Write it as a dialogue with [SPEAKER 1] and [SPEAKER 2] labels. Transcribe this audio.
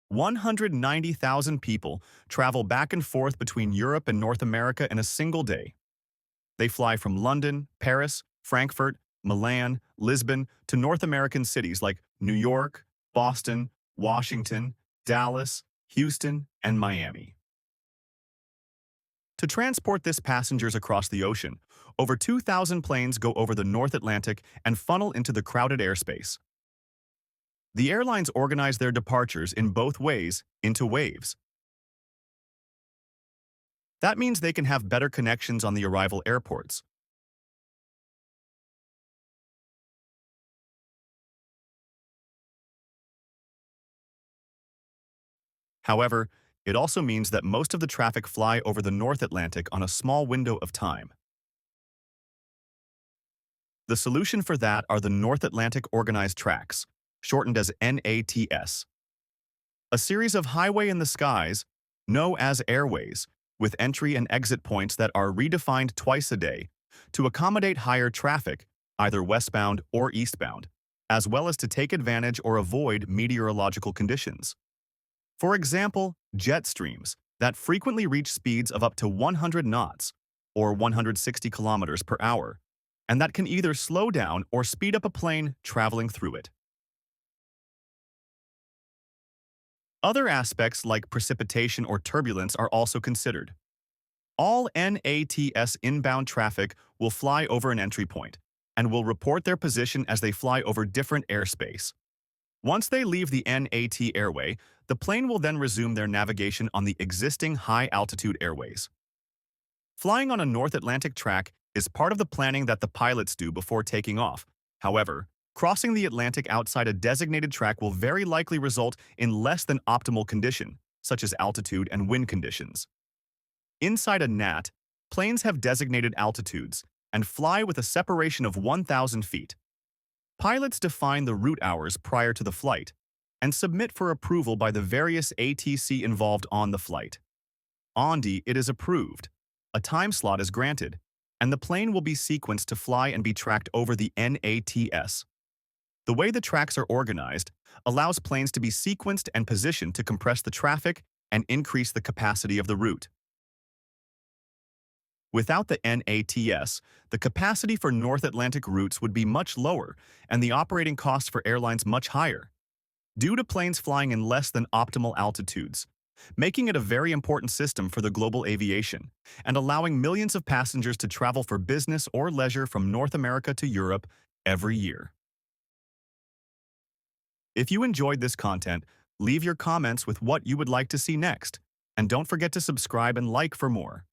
[SPEAKER 1] 190,000 people travel back and forth between Europe and North America in a single day. They fly from London, Paris, Frankfurt, Milan, Lisbon to North American cities like New York, Boston, Washington, Dallas, Houston, and Miami. To transport this passengers across the ocean, over 2,000 planes go over the North Atlantic and funnel into the crowded airspace. The airlines organize their departures in both ways into waves. That means they can have better connections on the arrival airports. However, it also means that most of the traffic fly over the North Atlantic on a small window of time. The solution for that are the North Atlantic Organized Tracks, shortened as NATS. A series of highway in the skies, known as airways, with entry and exit points that are redefined twice a day to accommodate higher traffic, either westbound or eastbound, as well as to take advantage or avoid meteorological conditions. For example, jet streams that frequently reach speeds of up to 100 knots, or 160 kilometers per hour, and that can either slow down or speed up a plane traveling through it. Other aspects like precipitation or turbulence are also considered. All NATS inbound traffic will fly over an entry point and will report their position as they fly over different airspace. Once they leave the NAT airway, the plane will then resume their navigation on the existing high-altitude airways. Flying on a North Atlantic track is part of the planning that the pilots do before taking off. However, crossing the Atlantic outside a designated track will very likely result in less than optimal condition, such as altitude and wind conditions. Inside a NAT, planes have designated altitudes and fly with a separation of 1,000 feet. Pilots define the route hours prior to the flight and submit for approval by the various ATC involved on the flight. On it is approved, a time slot is granted, and the plane will be sequenced to fly and be tracked over the NATS. The way the tracks are organized allows planes to be sequenced and positioned to compress the traffic and increase the capacity of the route. Without the NATS, the capacity for North Atlantic routes would be much lower and the operating costs for airlines much higher, due to planes flying in less than optimal altitudes, making it a very important system for the global aviation and allowing millions of passengers to travel for business or leisure from North America to Europe every year. If you enjoyed this content, leave your comments with what you would like to see next, and don't forget to subscribe and like for more.